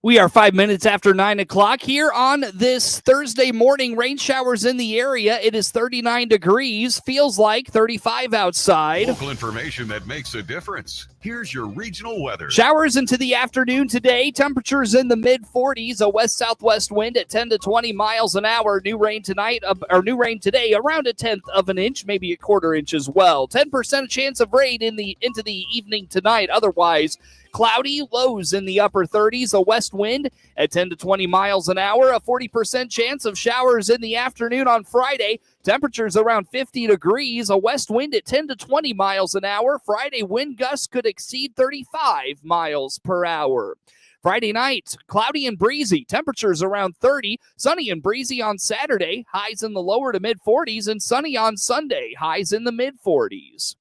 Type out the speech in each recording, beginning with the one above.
We are 5 minutes after 9 o'clock here on this Thursday morning. Rain showers in the area. It is 39 degrees. Feels like 35 outside. Local information that makes a difference. Here's your regional weather. Showers into the afternoon today. Temperatures in the mid-40s. A west-southwest wind at 10 to 20 miles an hour. New rain tonight, new rain today, around a tenth of an inch, maybe a quarter inch as well. 10% chance of rain into the evening tonight. Otherwise, cloudy, lows in the upper 30s, a west wind at 10 to 20 miles an hour, a 40% chance of showers in the afternoon on Friday. Temperatures around 50 degrees, a west wind at 10 to 20 miles an hour. Friday wind gusts could exceed 35 miles per hour. Friday night, cloudy and breezy, temperatures around 30, sunny and breezy on Saturday, highs in the lower to mid-40s, and sunny on Sunday, highs in the mid-40s.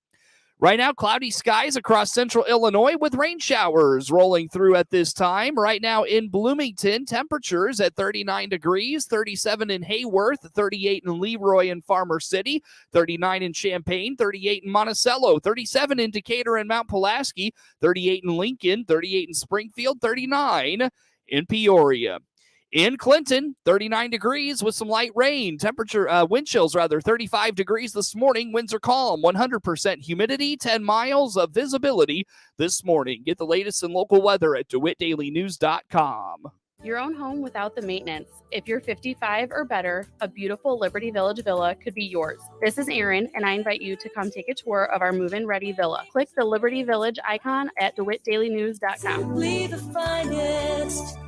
Right now, cloudy skies across central Illinois with rain showers rolling through at this time. Right now in Bloomington, temperatures at 39 degrees, 37 in Hayworth, 38 in Leroy and Farmer City, 39 in Champaign, 38 in Monticello, 37 in Decatur and Mount Pulaski, 38 in Lincoln, 38 in Springfield, 39 in Peoria. In Clinton, 39 degrees with some light rain. Wind chills 35 degrees this morning. Winds are calm, 100% humidity, 10 miles of visibility this morning. Get the latest in local weather at DeWittDailyNews.com. Your own home without the maintenance. If you're 55 or better, a beautiful Liberty Village villa could be yours. This is Erin, and I invite you to come take a tour of our move-in ready villa. Click the Liberty Village icon at DeWittDailyNews.com. Simply the finest.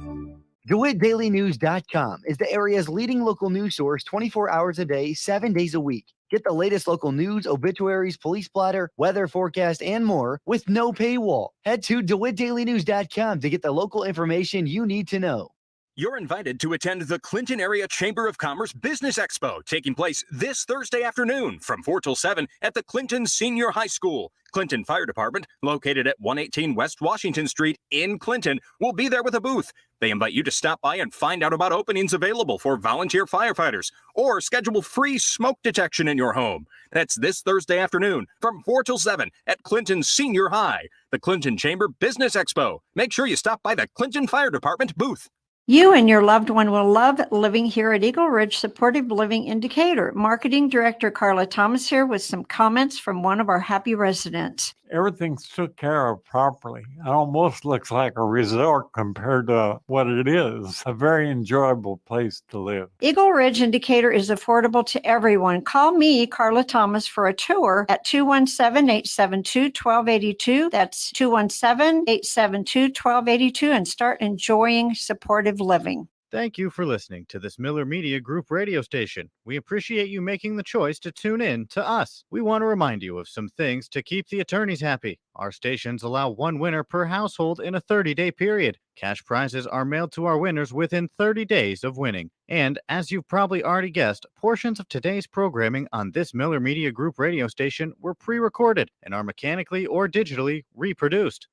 DeWittDailyNews.com is the area's leading local news source 24 hours a day, 7 days a week. Get the latest local news, obituaries, police blotter, weather forecast, and more with no paywall. Head to DeWittDailyNews.com to get the local information you need to know. You're invited to attend the Clinton Area Chamber of Commerce Business Expo, taking place this Thursday afternoon from 4 till 7 at the Clinton Senior High School. Clinton Fire Department, located at 118 West Washington Street in Clinton, will be there with a booth. They invite you to stop by and find out about openings available for volunteer firefighters or schedule free smoke detection in your home. That's this Thursday afternoon from 4 till 7 at Clinton Senior High, the Clinton Chamber Business Expo. Make sure you stop by the Clinton Fire Department booth. You and your loved one will love living here at Eagle Ridge Supportive Living in Decatur. Marketing Director Carla Thomas here with some comments from one of our happy residents. Everything's took care of properly. It almost looks like a resort compared to what it is. A very enjoyable place to live. Eagle Ridge in Decatur is affordable to everyone. Call me, Carla Thomas, for a tour at 217-872-1282. That's 217-872-1282 and start enjoying supportive living. Thank you for listening to this Miller Media Group radio station. We appreciate you making the choice to tune in to us. We want to remind you of some things to keep the attorneys happy. Our stations allow one winner per household in a 30-day period. Cash prizes are mailed to our winners within 30 days of winning. And as you've probably already guessed, portions of today's programming on this Miller Media Group radio station were pre-recorded and are mechanically or digitally reproduced.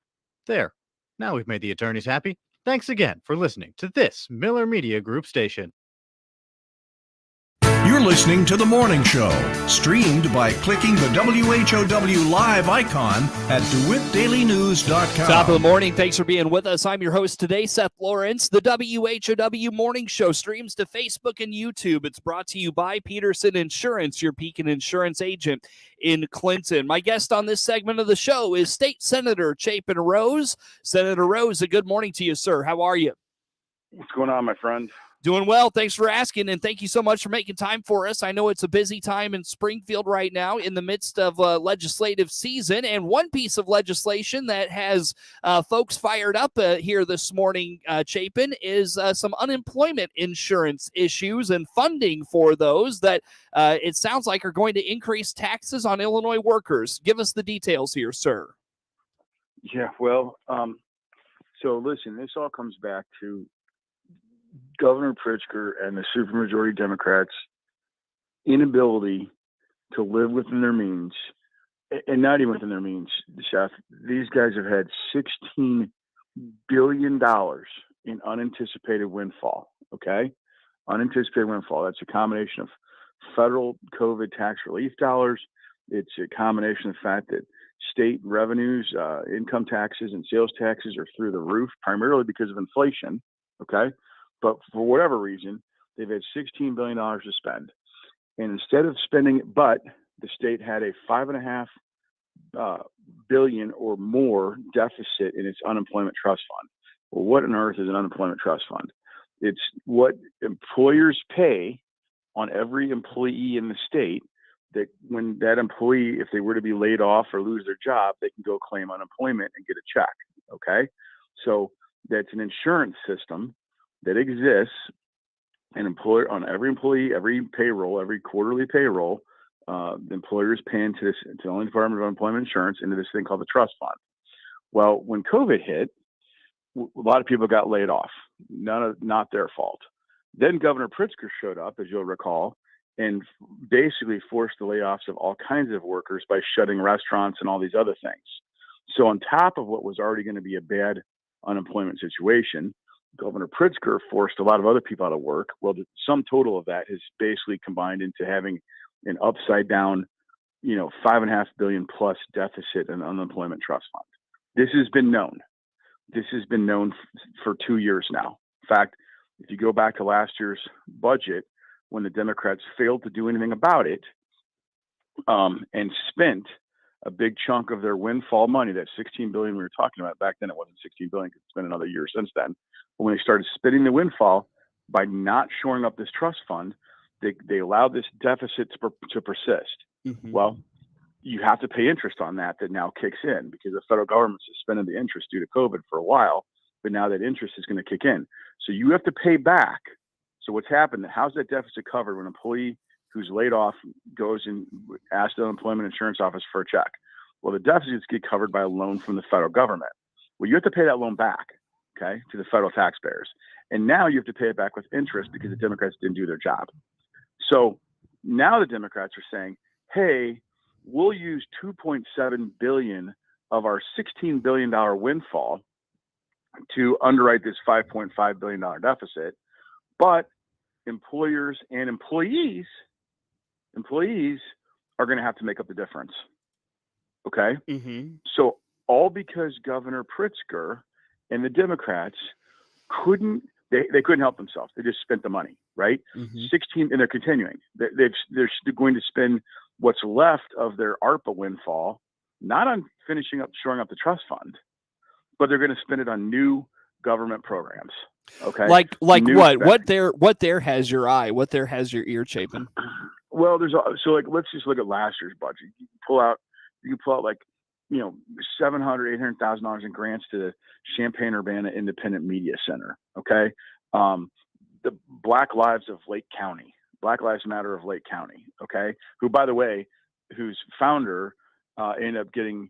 There. Now we've made the attorneys happy. Thanks again for listening to this Miller Media Group station. You're listening to The Morning Show, streamed by clicking the WHOW live icon at DeWittDailyNews.com. Top of the morning. Thanks for being with us. I'm your host today, Seth Lawrence. The WHOW Morning Show streams to Facebook and YouTube. It's brought to you by Peterson Insurance, your Pekin Insurance agent in Clinton. My guest on this segment of the show is State Senator Chapin Rose. Senator Rose, a good morning to you, sir. How are you? What's going on, my friend? Doing well. Thanks for asking, and thank you so much for making time for us. I know it's a busy time in Springfield right now in the midst of legislative season, and one piece of legislation that has folks fired up here this morning, Chapin, is some unemployment insurance issues and funding for those that it sounds like are going to increase taxes on Illinois workers. Give us the details here, sir. Yeah, well, so listen, this all comes back to Governor Pritzker and the supermajority Democrats' inability to live within their means, and not even within their means, Seth. These guys have had $16 billion in unanticipated windfall, okay? Unanticipated windfall. That's a combination of federal COVID tax relief dollars. It's a combination of the fact that state revenues, income taxes, and sales taxes are through the roof, primarily because of inflation. Okay. But for whatever reason, they've had $16 billion to spend. And instead of spending it, but the state had a $5.5 billion or more deficit in its unemployment trust fund. Well, what on earth is an unemployment trust fund? It's what employers pay on every employee in the state, that when that employee, if they were to be laid off or lose their job, they can go claim unemployment and get a check. Okay. So that's an insurance system that exists, an employer on every employee, every payroll, every quarterly payroll, the employers pay into this, to the only Department of Unemployment Insurance, into this thing called the trust fund. Well, when COVID hit, a lot of people got laid off. Not their fault. Then Governor Pritzker showed up, as you'll recall, and basically forced the layoffs of all kinds of workers by shutting restaurants and all these other things. So on top of what was already going to be a bad unemployment situation, Governor Pritzker forced a lot of other people out of work. Well, the sum total of that has basically combined into having an upside down, $5.5 billion plus deficit in unemployment trust fund. This has been known. This has been known for 2 years now. In fact, if you go back to last year's budget, when the Democrats failed to do anything about it, and spent a big chunk of their windfall money, that $16 billion we were talking about back then, it wasn't $16 billion, it's been another year since then. But when they started spending the windfall by not shoring up this trust fund, they allowed this deficit to persist. Mm-hmm. Well, you have to pay interest on that now kicks in, because the federal government suspended the interest due to COVID for a while, but now that interest is going to kick in. So you have to pay back. So what's happened, how's that deficit covered when an employee who's laid off goes and asks the unemployment insurance office for a check? Well, the deficits get covered by a loan from the federal government. Well, you have to pay that loan back, okay, to the federal taxpayers. And now you have to pay it back with interest because the Democrats didn't do their job. So now the Democrats are saying, hey, we'll use $2.7 billion of our $16 billion windfall to underwrite this $5.5 billion deficit. But employers and employees are going to have to make up the difference. Okay. Mm-hmm. So all because Governor Pritzker and the Democrats couldn't help themselves. They just spent the money, right? Mm-hmm. 16, and they're continuing. They're going to spend what's left of their ARPA windfall, not on shoring up the trust fund, but they're going to spend it on new government programs. Okay. Like New what? spending. What there has your eye? What there has your ear, Chapin? Well, let's just look at last year's budget. You can pull out like, $700,000-$800,000 in grants to the Champaign-Urbana Independent Media Center. Okay. The Black Lives Matter of Lake County. Okay. Who, by the way, whose founder ended up getting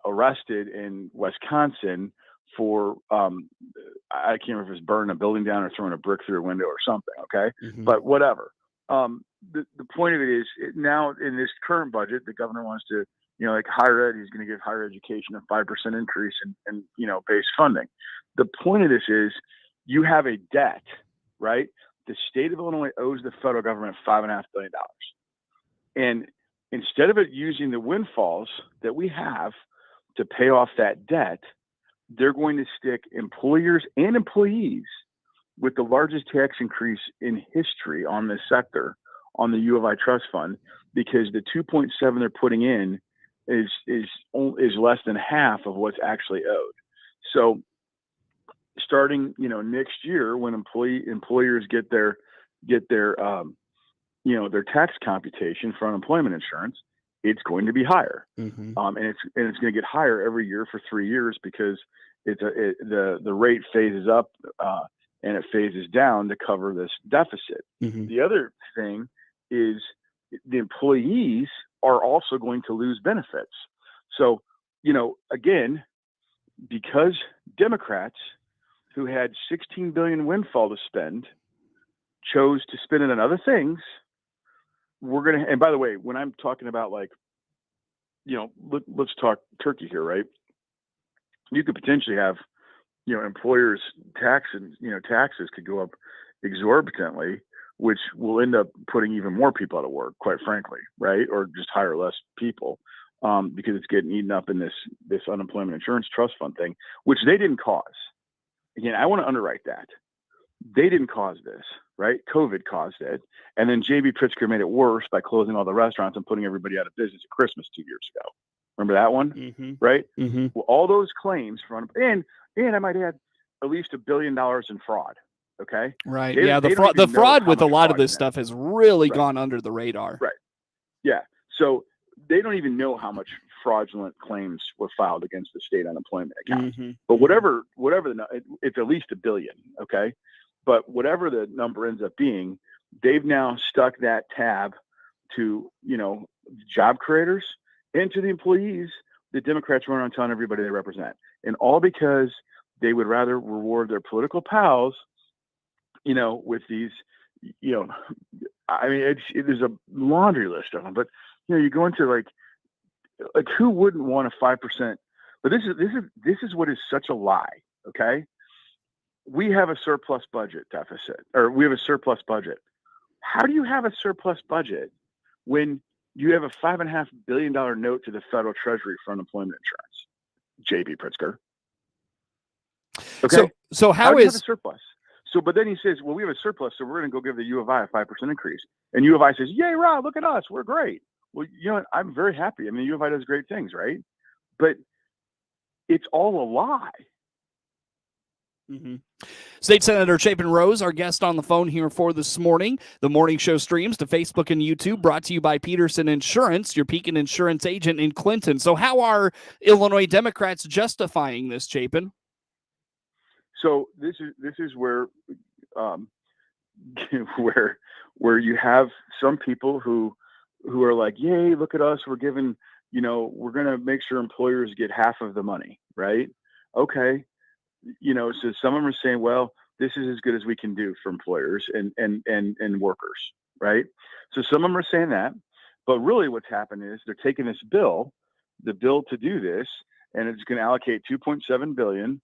arrested in Wisconsin for I can't remember if it was burning a building down or throwing a brick through a window or something. Okay. Mm-hmm. But whatever. The point of it is, now in this current budget, the governor wants to, like higher ed, he's going to give higher education a 5% increase in base funding. The point of this is, you have a debt, right? The state of Illinois owes the federal government $5.5 billion. And instead of it using the windfalls that we have to pay off that debt, they're going to stick employers and employees with the largest tax increase in history on this sector, on the U of I trust fund, because the 2.7 they're putting in is less than half of what's actually owed. So starting, next year, when employers get their tax computation for unemployment insurance, it's going to be higher. Mm-hmm. And it's going to get higher every year for 3 years, because the rate phases up and it phases down to cover this deficit. Mm-hmm. The other thing is, the employees are also going to lose benefits. So, again, because Democrats, who had $16 billion windfall to spend, chose to spend it on other things, and by the way, when I'm talking about, like, let's talk turkey here, right? You could potentially have, employers' taxes could go up exorbitantly, which will end up putting even more people out of work, quite frankly, right? Or just hire less people, because it's getting eaten up in this unemployment insurance trust fund thing, which they didn't cause. Again, I want to underwrite that. They didn't cause this, right? COVID caused it. And then J.B. Pritzker made it worse by closing all the restaurants and putting everybody out of business at Christmas 2 years ago. Remember that one? Mm-hmm. Right? Mm-hmm. Well, all those claims and I might add at least $1 billion in fraud. Okay. Right. They, yeah. they The fraud with a lot of this is stuff has really right. gone under the radar. Right. Yeah. So they don't even know how much fraudulent claims were filed against the state unemployment account. Mm-hmm. But whatever it's at least $1 billion. Okay. But whatever the number ends up being, they've now stuck that tab to, job creators and to the employees that Democrats run on telling everybody they represent. And all because they would rather reward their political pals, with these, I mean, there's a laundry list of them, but, you go into like who wouldn't want a 5%? But this is what is such a lie. Okay. We have a surplus budget deficit, or we have a surplus budget. How do you have a surplus budget when you have a $5.5 billion note to the federal treasury for unemployment insurance? J.B. Pritzker. Okay. So how do you is have a surplus? So, but then he says, well, we have a surplus, so we're going to go give the U of I a 5% increase. And U of I says, yay, Rob, look at us. We're great. Well, what? I'm very happy. I mean, U of I does great things, right? But it's all a lie. Mm-hmm. State Senator Chapin Rose, our guest on the phone here for this morning. The morning show streams to Facebook and YouTube, brought to you by Peterson Insurance, your Pekin Insurance agent in Clinton. So how are Illinois Democrats justifying this, Chapin? So this is where where you have some people who are like, yay, look at us, we're giving, we're going to make sure employers get half of the money, right? Okay. So some of them are saying, well, this is as good as we can do for employers and workers, right? So some of them are saying that, but really what's happened is they're taking this bill to do this, and it's going to allocate $2.7 billion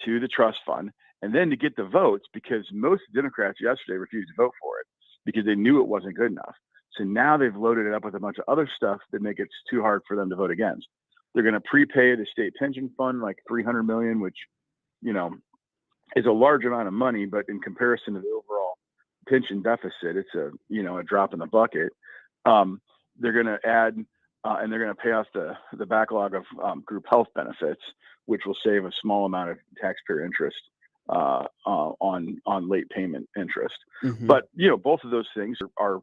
to the trust fund, and then to get the votes, because most Democrats yesterday refused to vote for it because they knew it wasn't good enough. So now they've loaded it up with a bunch of other stuff that make it too hard for them to vote against. They're going to prepay the state pension fund like $300 million, which is a large amount of money, but in comparison to the overall pension deficit, it's a drop in the bucket. They're going to add, and they're going to pay off the backlog of group health benefits, which will save a small amount of taxpayer interest on late payment interest. Mm-hmm. But both of those things are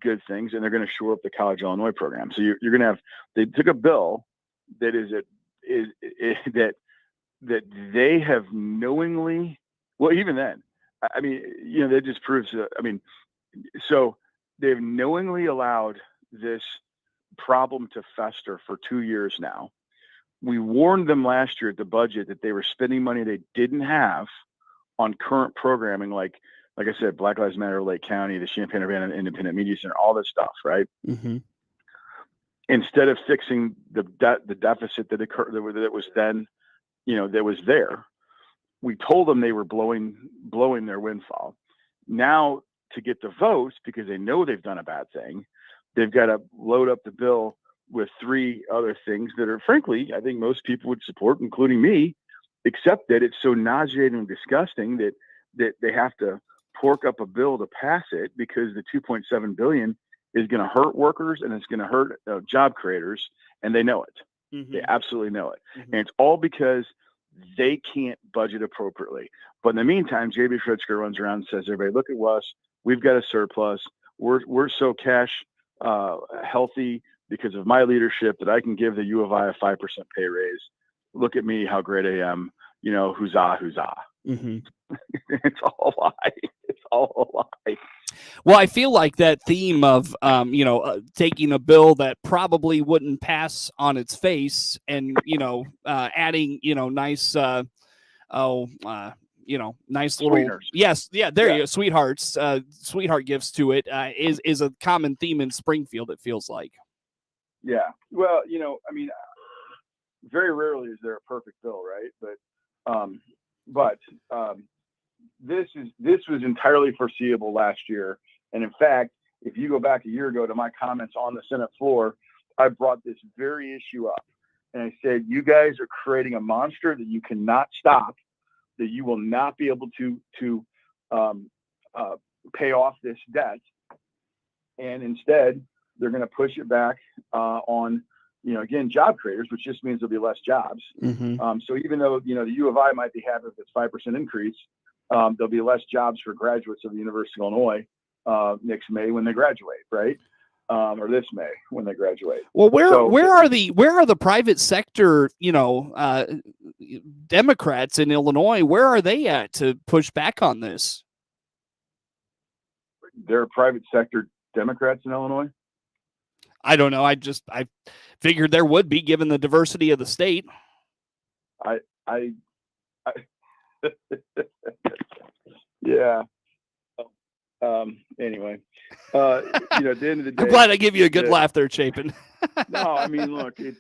good things, and they're going to shore up the College Illinois program. So you're going to have, they took a bill that that they have knowingly, well, even then, I mean, that just proves that, so they've knowingly allowed this problem to fester for 2 years now. We warned them last year at the budget that they were spending money they didn't have on current programming, like I said, Black Lives Matter, Lake County, the Champaign-Urbana Independent Media Center, all this stuff, right? Mm-hmm. Instead of fixing the deficit that was then, that was there, we told them they were blowing their windfall. Now, to get the votes, because they know they've done a bad thing, they've got to load up the bill with 3 other things that are, frankly, I think most people would support, including me, except that it's so nauseating and disgusting that they have to pork up a bill to pass it, because the $2.7 billion is going to hurt workers and it's going to hurt job creators, and they know it. Mm-hmm. They absolutely know it. Mm-hmm. And it's all because they can't budget appropriately. But in the meantime, J.B. Pritzker runs around and says, everybody, look at us. We've got a surplus. We're so cash healthy because of my leadership that I can give the U of I a 5% pay raise. Look at me, how great I am. Huzzah, huzzah. Mm-hmm. It's all a lie. It's all a lie. Well, I feel like that theme of, taking a bill that probably wouldn't pass on its face and, adding, nice, nice little, Sweeteners. Yes. Yeah. There you go. Sweetheart gifts to it, is a common theme in Springfield. It feels like. Yeah. Well, very rarely is there a perfect bill, right? But this was entirely foreseeable last year. And in fact, if you go back a year ago to my comments on the Senate floor, I brought this very issue up. And I said, you guys are creating a monster that you cannot stop, that you will not be able to pay off this debt, and instead they're going to push it back on, again, job creators, which just means there'll be less jobs. So even though, the U of I might be happy with this 5% increase, there'll be less jobs for graduates of the University of Illinois next May when they graduate, right? Or this May when they graduate. Well, where are the private sector, Democrats in Illinois? Where are they at to push back on this? There are private sector Democrats in Illinois? I don't know. I figured there would be, given the diversity of the state. Yeah. Anyway, at the end of the day, I'm glad I give you a good laugh there, Chapin. No, I mean, look, it's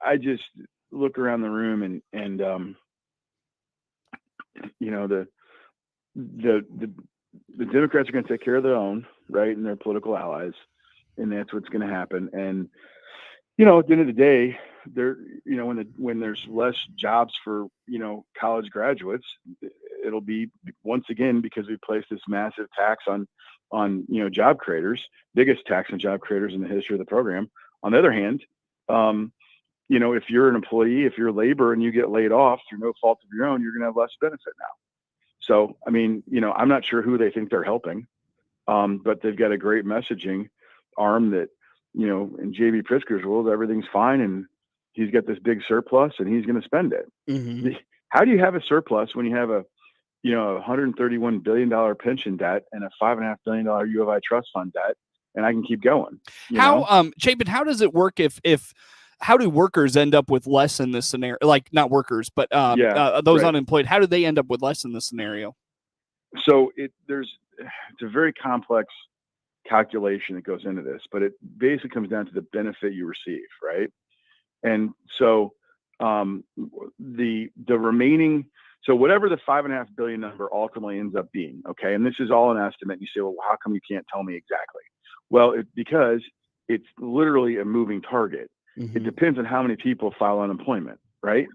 I just look around the room and the Democrats are going to take care of their own, right, and their political allies, and that's what's going to happen. And at the end of the day, when there's less jobs for college graduates, it'll be once again because we placed this massive tax on job creators, biggest tax on job creators in the history of the program. On the other hand, if you're an employee, if you're labor and you get laid off through no fault of your own, you're going to have less benefit now. So, I mean, I'm not sure who they think they're helping, but they've got a great messaging arm that, in J.B. Pritzker's world, everything's fine and he's got this big surplus and he's going to spend it. How do you have a surplus when you have a $131 billion pension debt and a $5.5 billion U of I trust fund debt? And I can keep going. Chapin, how does it work how do workers end up with less in this scenario? Like, not workers, but those unemployed, how do they end up with less in this scenario? So it's a very complex calculation that goes into this, but it basically comes down to the benefit you receive, right? And so the remaining, so whatever the $5.5 billion number ultimately ends up being, okay, and this is all an estimate. You say, well, how come you can't tell me exactly? Well, because it's literally a moving target. It depends on how many people file unemployment, right?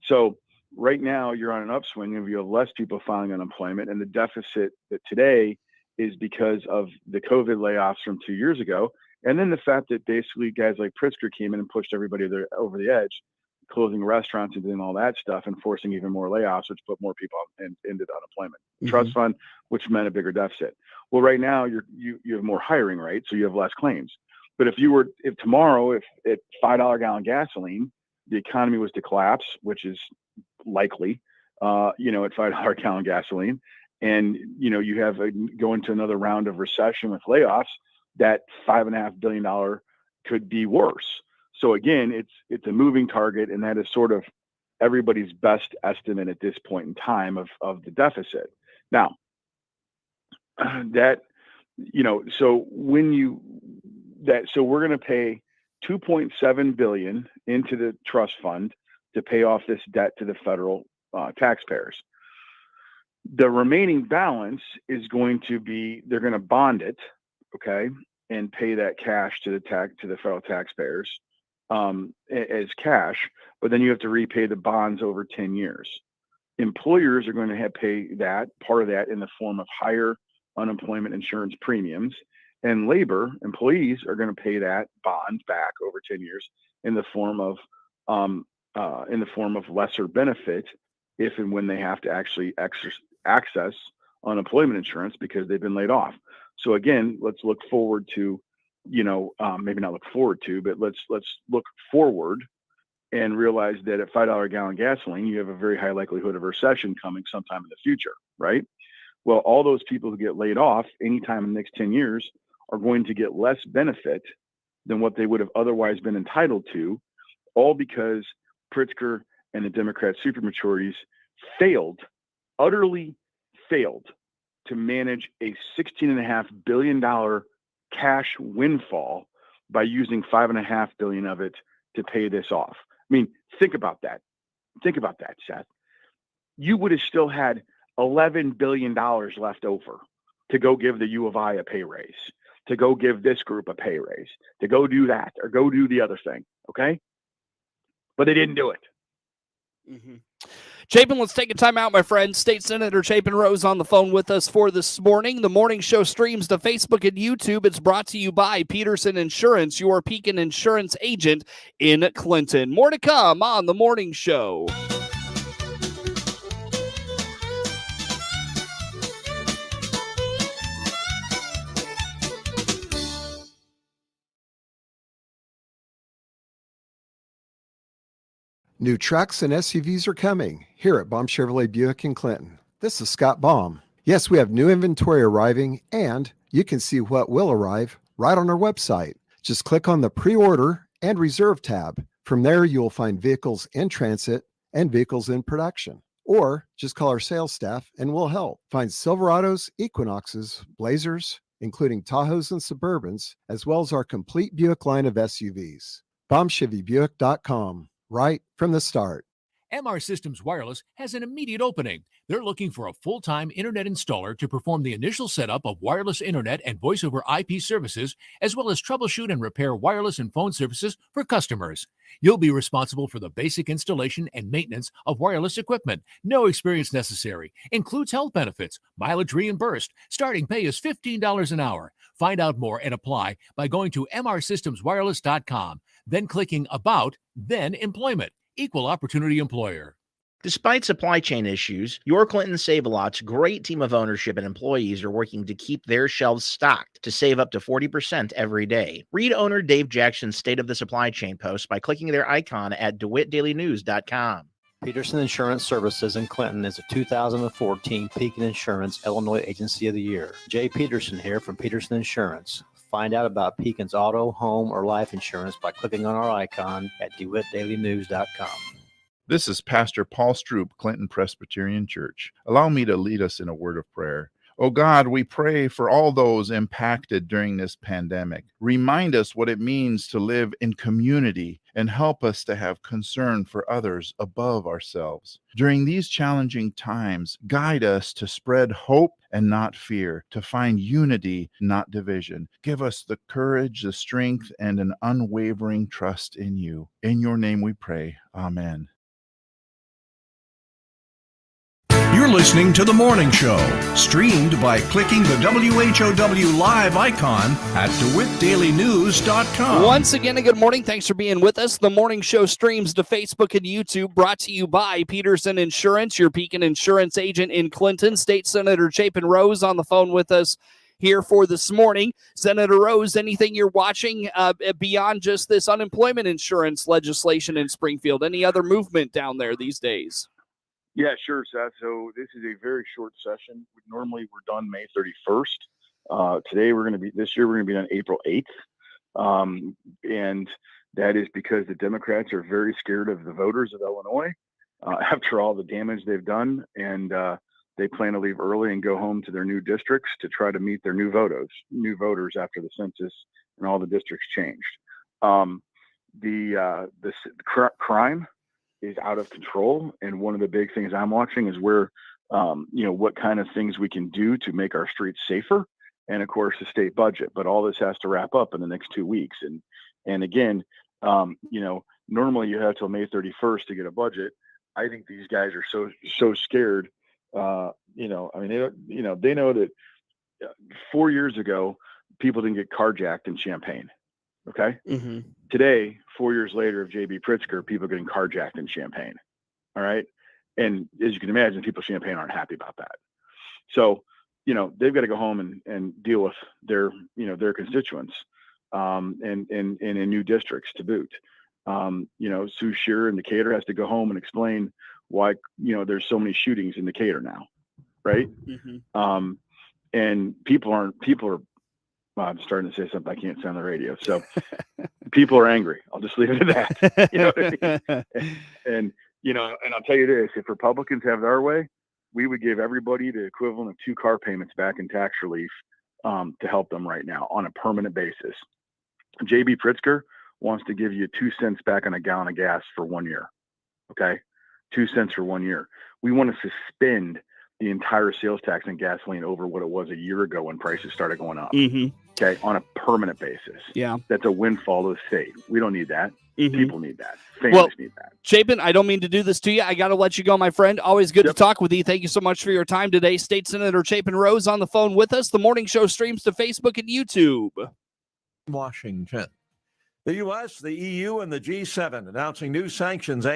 So right now you're on an upswing and you have less people filing unemployment, and the deficit that today is because of the COVID layoffs from 2 years ago. And then the fact that basically guys like Pritzker came in and pushed everybody over the edge, closing restaurants and doing all that stuff and forcing even more layoffs, which put more people into the unemployment trust fund, which meant a bigger deficit. Well, right now you have more hiring, right? So you have less claims. But if tomorrow, if at $5 gallon gasoline, the economy was to collapse, which is likely, at $5 gallon gasoline, and you have go into another round of recession with layoffs, that $5.5 billion could be worse. So again, it's a moving target, and that is sort of everybody's best estimate at this point in time of the deficit. Now, so we're going to pay $2.7 billion into the trust fund to pay off this debt to the federal taxpayers. The remaining balance is going to be, they're going to bond it, okay, and pay that cash to the federal taxpayers as cash, but then you have to repay the bonds over 10 years. Employers are going to pay that part of that in the form of higher unemployment insurance premiums, and labor employees are going to pay that bond back over 10 years in the form of lesser benefit if and when they have to actually access unemployment insurance because they've been laid off. So again, let's look forward to, maybe not look forward to, but let's look forward and realize that at $5 gallon gasoline, you have a very high likelihood of a recession coming sometime in the future, right? Well, all those people who get laid off anytime in the next 10 years are going to get less benefit than what they would have otherwise been entitled to, all because Pritzker and the Democrat supermajorities utterly failed to manage a $16.5 billion cash windfall by using $5.5 billion of it to pay this off. I mean, think about that. Think about that, Seth. You would have still had $11 billion left over to go give the U of I a pay raise, to go give this group a pay raise, to go do that or go do the other thing. Okay. But they didn't do it. Chapin, let's take a time out, my friend. State Senator Chapin Rose on the phone with us for this morning. The morning show streams to Facebook and YouTube. It's brought to you by Peterson Insurance, your Pekin Insurance agent in Clinton. More to come on the morning show. New trucks and SUVs are coming here at Baum Chevrolet Buick in Clinton. This is Scott Baum. Yes, we have new inventory arriving, and you can see what will arrive right on our website. Just click on the pre-order and reserve tab. From there, you will find vehicles in transit and vehicles in production. Or just call our sales staff and we'll help. Find Silverados, Equinoxes, Blazers, including Tahoes and Suburbans, as well as our complete Buick line of SUVs. BaumChevyBuick.com. Right from the start. MR Systems Wireless has an immediate opening. They're looking for a full-time internet installer to perform the initial setup of wireless internet and voice over IP services, as well as troubleshoot and repair wireless and phone services for customers. You'll be responsible for the basic installation and maintenance of wireless equipment. No experience necessary. Includes health benefits, mileage reimbursed. Starting pay is $15 an hour. Find out more and apply by going to mrsystemswireless.com, then clicking About, then Employment. Equal opportunity employer. Despite supply chain issues, your Clinton Save-A-Lot's great team of ownership and employees are working to keep their shelves stocked to save up to 40% every day. Read owner Dave Jackson's State of the Supply Chain post by clicking their icon at DeWittDailyNews.com. Peterson Insurance Services in Clinton is a 2014 Pekin Insurance Illinois Agency of the Year. Jay Peterson here from Peterson Insurance. Find out about Pekin's auto, home, or life insurance by clicking on our icon at DeWittDailyNews.com. This is Pastor Paul Stroop, Clinton Presbyterian Church. Allow me to lead us in a word of prayer. Oh God, we pray for all those impacted during this pandemic. Remind us what it means to live in community and help us to have concern for others above ourselves. During these challenging times, guide us to spread hope and not fear, to find unity, not division. Give us the courage, the strength, and an unwavering trust in you. In your name we pray. Amen. You're listening to The Morning Show, streamed by clicking the WHOW live icon at DeWittDailyNews.com. Once again, a good morning. Thanks for being with us. The morning show streams to Facebook and YouTube, brought to you by Peterson Insurance, your Pekin Insurance agent in Clinton. State Senator Chapin Rose on the phone with us here for this morning. Senator Rose, anything you're watching beyond just this unemployment insurance legislation in Springfield? Any other movement down there these days? Yeah, sure, Seth. So this is a very short session. Normally we're done May 31st. This year we're going to be on April 8th. And that is because the Democrats are very scared of the voters of Illinois after all the damage they've done. And they plan to leave early and go home to their new districts to try to meet their new voters after the census and all the districts changed. The crime is out of control, and one of the big things I'm watching is where what kind of things we can do to make our streets safer, and of course the state budget. But all this has to wrap up in the next 2 weeks, and again, normally you have till May 31st to get a budget. I think these guys are so scared. They know that 4 years ago people didn't get carjacked in Champaign. Okay. Mm-hmm. Today, 4 years later of J.B. Pritzker, people getting carjacked in Champaign. All right. And as you can imagine, people in Champaign aren't happy about that. So, they've got to go home and deal with their constituents and in new districts to boot. Sue Shearer in Decatur has to go home and explain why, there's so many shootings in Decatur now. Right. Mm-hmm. And people are, well, I'm starting to say something I can't say on the radio. So people are angry. I'll just leave it at that. You know what I mean? And I'll tell you this, if Republicans have their way, we would give everybody the equivalent of 2 car payments back in tax relief to help them right now on a permanent basis. J.B. Pritzker wants to give you 2 cents back on a gallon of gas for 1 year. Okay. 2 cents for 1 year. We want to suspend the entire sales tax on gasoline over what it was a year ago when prices started going up. Mm-hmm. Okay, on a permanent basis. Yeah. That's a windfall to the state. We don't need that. Mm-hmm. People need that. Families need that. Chapin, I don't mean to do this to you. I got to let you go, my friend. Always good to talk with you. Thank you so much for your time today. State Senator Chapin Rose on the phone with us. The morning show streams to Facebook and YouTube. Washington. The U.S., the EU, and the G7 announcing new sanctions aimed